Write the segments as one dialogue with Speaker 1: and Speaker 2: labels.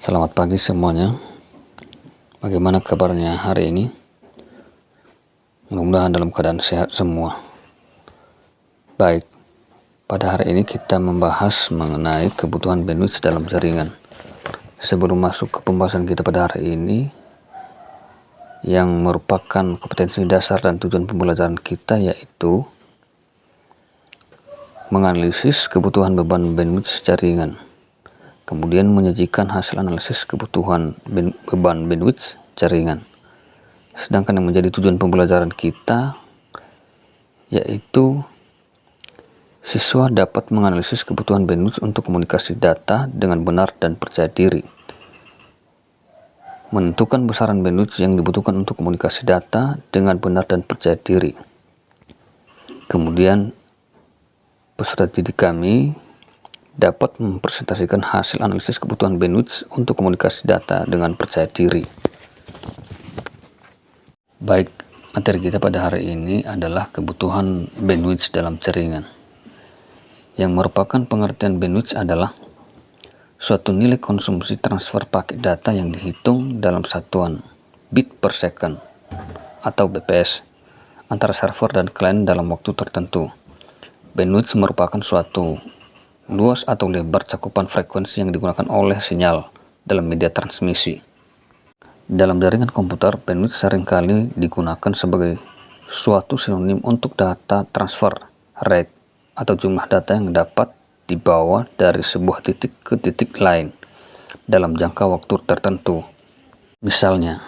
Speaker 1: Selamat pagi semuanya. Bagaimana kabarnya hari ini? Mudah-mudahan dalam keadaan sehat semua. Baik, pada hari ini kita membahas mengenai kebutuhan bandwidth dalam jaringan. Sebelum masuk ke pembahasan kita pada hari ini, yang merupakan kompetensi dasar dan tujuan pembelajaran kita, yaitu menganalisis kebutuhan beban bandwidth jaringan, kemudian menyajikan hasil analisis kebutuhan beban bandwidth jaringan. Sedangkan yang menjadi tujuan pembelajaran kita yaitu siswa dapat menganalisis kebutuhan bandwidth untuk komunikasi data dengan benar dan percaya diri, menentukan besaran bandwidth yang dibutuhkan untuk komunikasi data dengan benar dan percaya diri. Kemudian peserta didik kami dapat mempresentasikan hasil analisis kebutuhan bandwidth untuk komunikasi data dengan percaya diri. Baik, materi kita pada hari ini adalah kebutuhan bandwidth dalam jaringan. Yang merupakan pengertian bandwidth adalah suatu nilai konsumsi transfer paket data yang dihitung dalam satuan bit per second atau BPS antara server dan klien dalam waktu tertentu. Bandwidth merupakan suatu luas atau lebar cakupan frekuensi yang digunakan oleh sinyal dalam media transmisi. Dalam jaringan komputer, bandwidth seringkali digunakan sebagai suatu sinonim untuk data transfer rate atau jumlah data yang dapat dibawa dari sebuah titik ke titik lain dalam jangka waktu tertentu. Misalnya,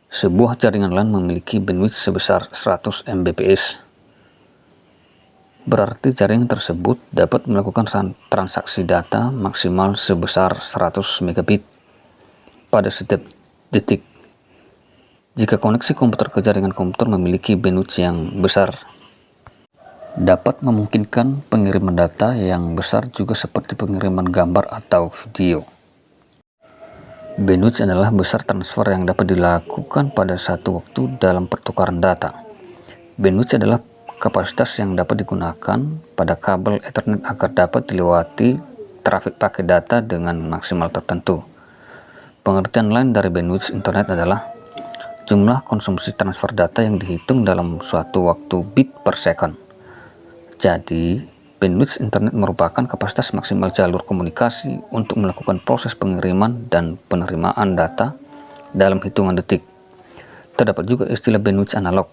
Speaker 1: sebuah jaringan LAN memiliki bandwidth sebesar 100 Mbps. Berarti jaringan tersebut dapat melakukan transaksi data maksimal sebesar 100 megabit pada setiap detik. Jika koneksi komputer ke jaringan komputer memiliki bandwidth yang besar, dapat memungkinkan pengiriman data yang besar juga seperti pengiriman gambar atau video. Bandwidth adalah besar transfer yang dapat dilakukan pada satu waktu dalam pertukaran data. Bandwidth adalah kapasitas yang dapat digunakan pada kabel Ethernet agar dapat dilewati trafik paket data dengan maksimal tertentu. Pengertian lain dari bandwidth internet adalah jumlah konsumsi transfer data yang dihitung dalam suatu waktu bit per second. Jadi, bandwidth internet merupakan kapasitas maksimal jalur komunikasi untuk melakukan proses pengiriman dan penerimaan data dalam hitungan detik. Terdapat juga istilah bandwidth analog.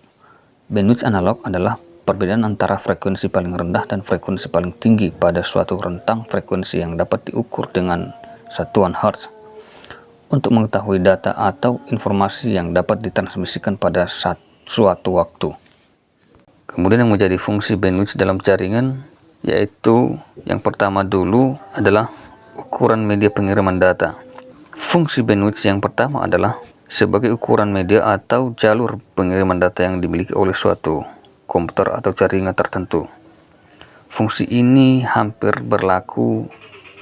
Speaker 1: Bandwidth analog adalah perbedaan antara frekuensi paling rendah dan frekuensi paling tinggi pada suatu rentang frekuensi yang dapat diukur dengan satuan Hertz untuk mengetahui data atau informasi yang dapat ditransmisikan pada suatu waktu. Kemudian yang menjadi fungsi bandwidth dalam jaringan yaitu yang pertama dulu adalah ukuran media pengiriman data. Fungsi bandwidth yang pertama adalah sebagai ukuran media atau jalur pengiriman data yang dimiliki oleh suatu komputer atau jaringan tertentu. Fungsi ini hampir berlaku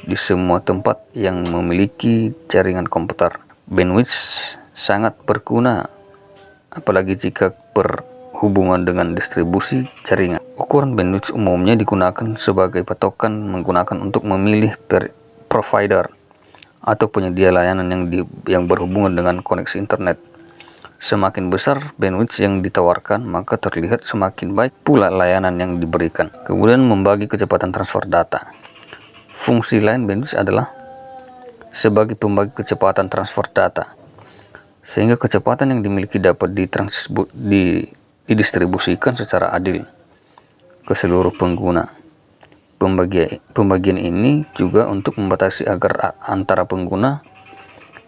Speaker 1: di semua tempat yang memiliki jaringan komputer. Bandwidth sangat berguna apalagi jika berhubungan dengan distribusi jaringan. Ukuran bandwidth umumnya digunakan sebagai patokan menggunakan untuk memilih provider atau penyedia layanan yang berhubungan dengan koneksi internet. Semakin besar bandwidth yang ditawarkan, maka terlihat semakin baik pula layanan yang diberikan. Kemudian membagi kecepatan transfer data. Fungsi lain bandwidth adalah sebagai pembagi kecepatan transfer data, sehingga kecepatan yang dimiliki dapat didistribusikan secara adil ke seluruh pengguna. Pembagian ini juga untuk membatasi agar antara pengguna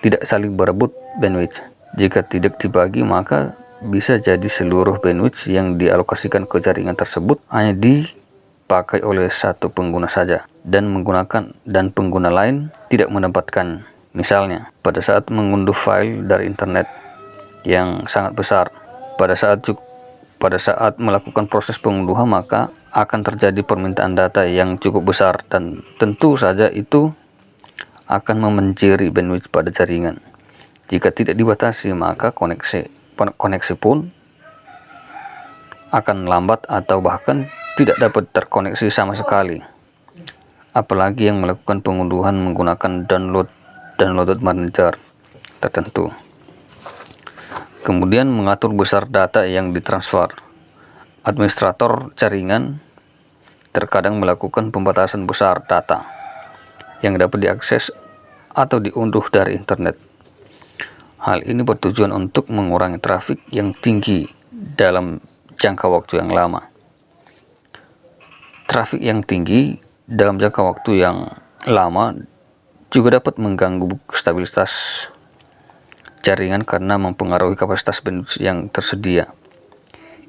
Speaker 1: tidak saling berebut bandwidth. Jika tidak dibagi, maka bisa jadi seluruh bandwidth yang dialokasikan ke jaringan tersebut hanya dipakai oleh satu pengguna saja dan pengguna lain tidak mendapatkan. Misalnya, pada saat mengunduh file dari internet yang sangat besar, pada saat melakukan proses pengunduhan, maka akan terjadi permintaan data yang cukup besar dan tentu saja itu akan memenjeri bandwidth pada jaringan. Jika tidak dibatasi, maka koneksi pun akan lambat atau bahkan tidak dapat terkoneksi sama sekali. apalagi yang melakukan pengunduhan menggunakan download manager tertentu. Kemudian mengatur besar data yang ditransfer. Administrator jaringan terkadang melakukan pembatasan besar data yang dapat diakses atau diunduh dari internet. Hal ini bertujuan untuk mengurangi trafik yang tinggi dalam jangka waktu yang lama. Trafik yang tinggi dalam jangka waktu yang lama juga dapat mengganggu stabilitas jaringan karena mempengaruhi kapasitas bandwidth yang tersedia.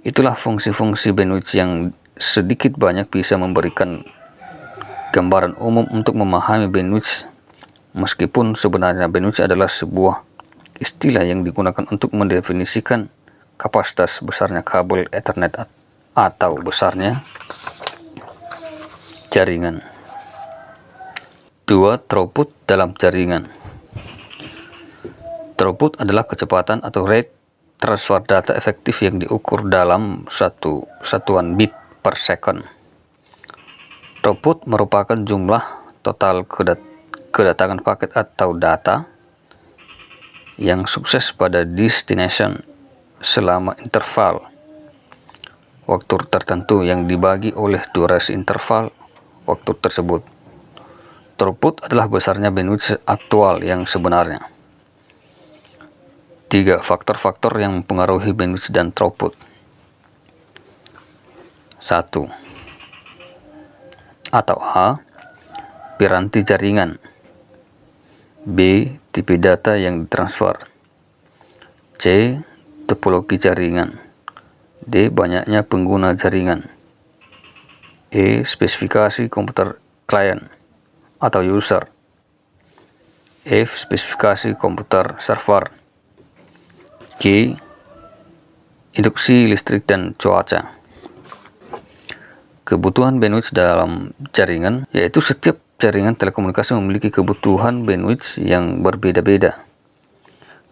Speaker 1: Itulah fungsi-fungsi bandwidth yang sedikit banyak bisa memberikan gambaran umum untuk memahami bandwidth, meskipun sebenarnya bandwidth adalah sebuah istilah yang digunakan untuk mendefinisikan kapasitas besarnya kabel Ethernet atau besarnya jaringan. 2. Throughput dalam jaringan. Throughput adalah kecepatan atau rate transfer data efektif yang diukur dalam satu satuan bit per second. Throughput merupakan jumlah total kedatangan paket atau data yang sukses pada destination selama interval waktu tertentu yang dibagi oleh durasi interval waktu tersebut. Throughput adalah besarnya bandwidth aktual yang sebenarnya. 3. Faktor-faktor yang mempengaruhi bandwidth dan throughput. 1. Atau A. Piranti jaringan. B. Tipe data yang ditransfer. C. Topologi jaringan. D. Banyaknya pengguna jaringan. E. Spesifikasi komputer klien atau user. F. Spesifikasi komputer server. G. Induksi listrik dan cuaca. Kebutuhan bandwidth dalam jaringan, yaitu setiap jaringan telekomunikasi memiliki kebutuhan bandwidth yang berbeda-beda.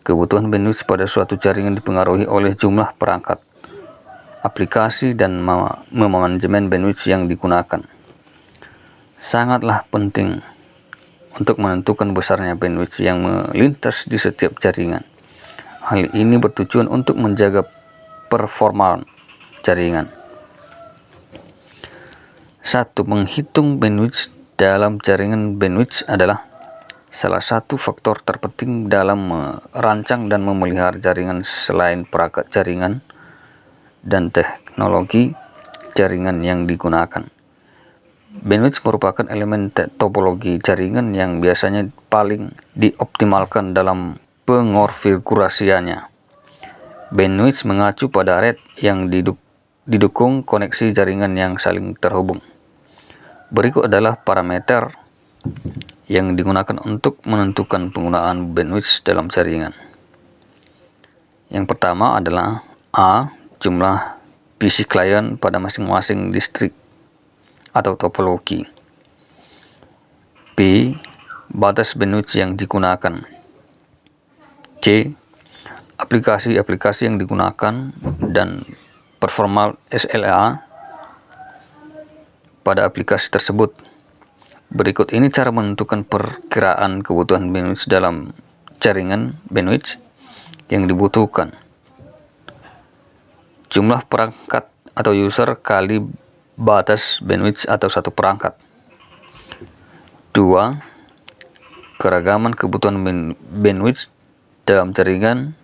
Speaker 1: Kebutuhan bandwidth pada suatu jaringan dipengaruhi oleh jumlah perangkat, aplikasi, dan manajemen bandwidth yang digunakan. Sangatlah penting untuk menentukan besarnya bandwidth yang melintas di setiap jaringan. Hal ini bertujuan untuk menjaga performa jaringan. 1. Menghitung bandwidth dalam jaringan. Bandwidth adalah salah satu faktor terpenting dalam merancang dan memelihara jaringan selain perangkat jaringan dan teknologi jaringan yang digunakan. Bandwidth merupakan elemen topologi jaringan yang biasanya paling dioptimalkan dalam pengonfigurasiannya. Bandwidth mengacu pada rate yang didukung koneksi jaringan yang saling terhubung. Berikut adalah parameter yang digunakan untuk menentukan penggunaan bandwidth dalam jaringan. Yang pertama adalah A. Jumlah PC klien pada masing-masing distrik atau topologi. B. Batas bandwidth yang digunakan. C. Aplikasi-aplikasi yang digunakan dan performa SLA pada aplikasi tersebut. Berikut ini cara menentukan perkiraan kebutuhan bandwidth dalam jaringan. Bandwidth yang dibutuhkan: jumlah perangkat atau user kali batas bandwidth atau satu perangkat. 2. Keragaman kebutuhan bandwidth dalam jaringan.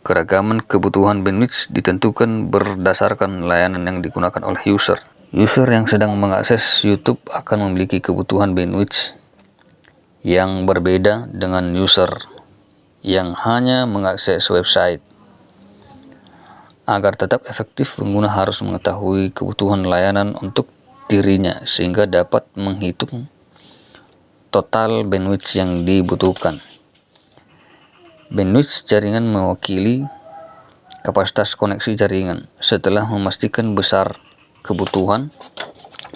Speaker 1: Keragaman kebutuhan bandwidth ditentukan berdasarkan layanan yang digunakan oleh user. User yang sedang mengakses YouTube akan memiliki kebutuhan bandwidth yang berbeda dengan user yang hanya mengakses website. Agar tetap efektif, pengguna harus mengetahui kebutuhan layanan untuk dirinya sehingga dapat menghitung total bandwidth yang dibutuhkan. Bandwidth jaringan mewakili kapasitas koneksi jaringan. Setelah memastikan besar kebutuhan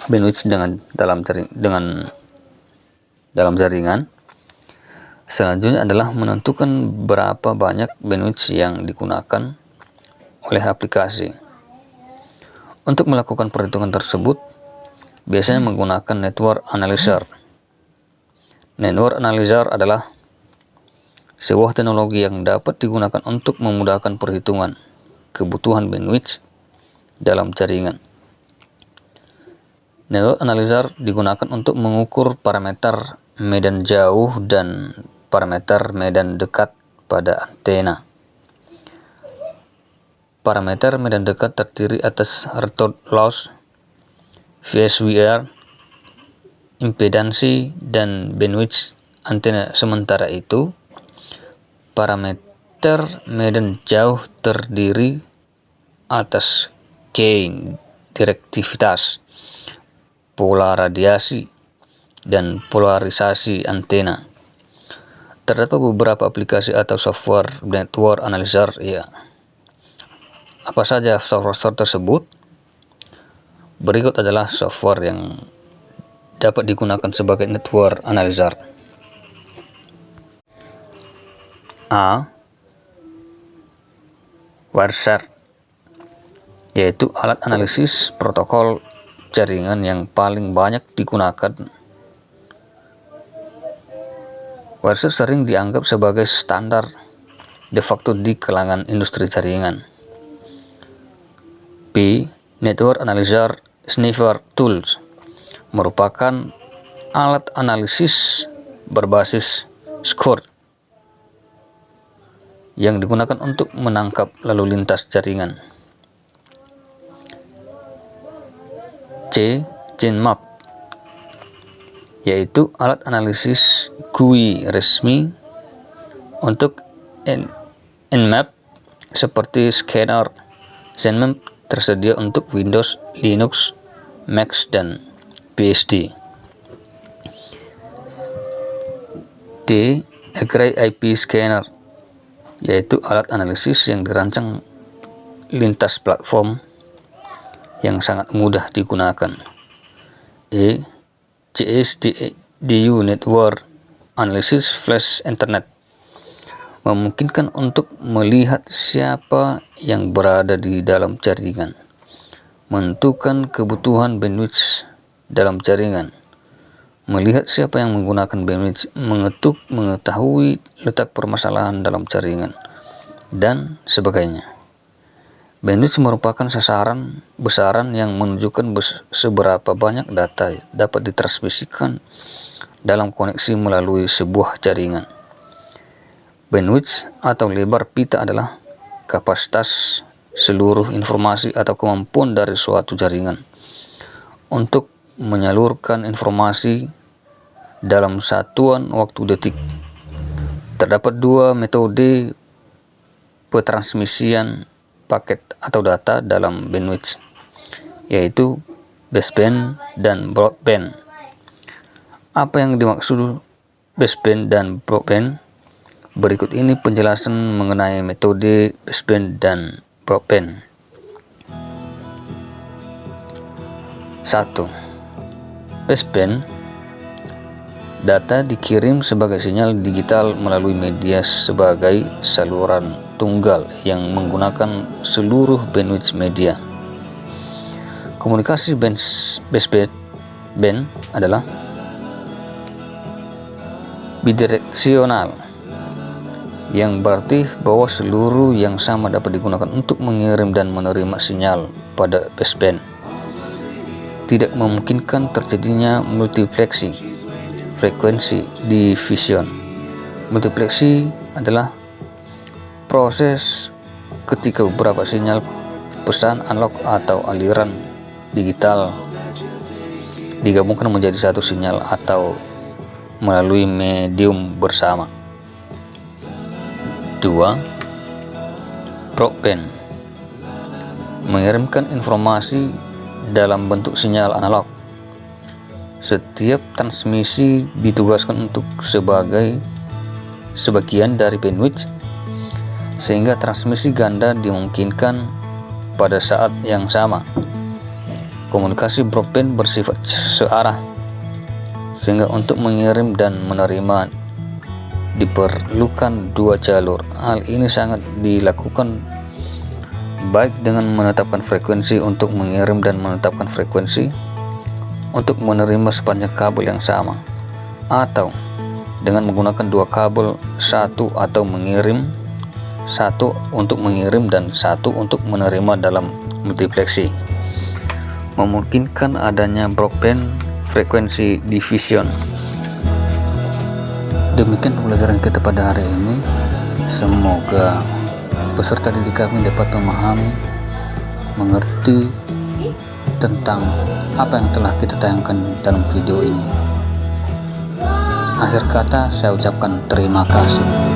Speaker 1: bandwidth dalam jaringan, selanjutnya adalah menentukan berapa banyak bandwidth yang digunakan oleh aplikasi. Untuk melakukan perhitungan tersebut, biasanya menggunakan network analyzer. Network analyzer adalah sebuah teknologi yang dapat digunakan untuk memudahkan perhitungan kebutuhan bandwidth dalam jaringan. Network analyzer digunakan untuk mengukur parameter medan jauh dan parameter medan dekat pada antena. Parameter medan dekat terdiri atas return loss, VSWR, impedansi, dan bandwidth antena. Sementara itu, parameter medan jauh terdiri atas gain, direktivitas, pola radiasi, dan polarisasi antena. Terdapat beberapa aplikasi atau software network analyzer. Apa saja software tersebut? Berikut adalah software yang dapat digunakan sebagai network analyzer. A. Wireshark, yaitu alat analisis protokol jaringan yang paling banyak digunakan. Wireshark sering dianggap sebagai standar de facto di kalangan industri jaringan. B. Network Analyzer Sniffer Tools merupakan alat analisis berbasis score yang digunakan untuk menangkap lalu lintas jaringan. C. GenMap, yaitu alat analisis GUI resmi untuk Nmap seperti scanner. ZenMap tersedia untuk Windows, Linux, Mac, dan BSD. D. Array IP Scanner, yaitu alat analisis yang dirancang lintas platform yang sangat mudah digunakan. E. JSDU Network Analysis Flash Internet memungkinkan untuk melihat siapa yang berada di dalam jaringan, menentukan kebutuhan bandwidth dalam jaringan, melihat siapa yang menggunakan bandwidth, mengetahui letak permasalahan dalam jaringan, dan sebagainya. Bandwidth merupakan besaran yang menunjukkan seberapa banyak data dapat ditransmisikan dalam koneksi melalui sebuah jaringan. Bandwidth atau lebar pita adalah kapasitas seluruh informasi atau kemampuan dari suatu jaringan untuk menyalurkan informasi dalam satuan waktu detik. Terdapat dua metode petransmisian paket atau data dalam bandwidth, yaitu baseband dan broadband. Apa yang dimaksud baseband dan broadband? Berikut ini penjelasan mengenai metode baseband dan broadband. 1. Baseband. Data dikirim sebagai sinyal digital melalui media sebagai saluran tunggal yang menggunakan seluruh bandwidth media. Komunikasi baseband adalah bidireksional, yang berarti bahwa seluruh yang sama dapat digunakan untuk mengirim dan menerima sinyal pada baseband. Tidak memungkinkan terjadinya multipleksi frekuensi division. Multipleksi adalah proses ketika beberapa sinyal pesan analog atau aliran digital digabungkan menjadi satu sinyal atau melalui medium bersama. 2. Broadband mengirimkan informasi dalam bentuk sinyal analog. Setiap transmisi ditugaskan untuk sebagian dari bandwidth, sehingga transmisi ganda dimungkinkan pada saat yang sama. Komunikasi broadband bersifat searah, sehingga untuk mengirim dan menerima diperlukan dua jalur. Hal ini sangat dilakukan baik dengan menetapkan frekuensi untuk mengirim dan menetapkan frekuensi untuk menerima sepanjang kabel yang sama, atau dengan menggunakan dua kabel, satu untuk mengirim dan satu untuk menerima dalam multipleksi, memungkinkan adanya broadband frequency division. Demikian pembelajaran kita pada hari ini. Semoga peserta didik kami dapat memahami, mengerti tentang apa yang telah kita tayangkan dalam video ini. Akhir kata, saya ucapkan terima kasih.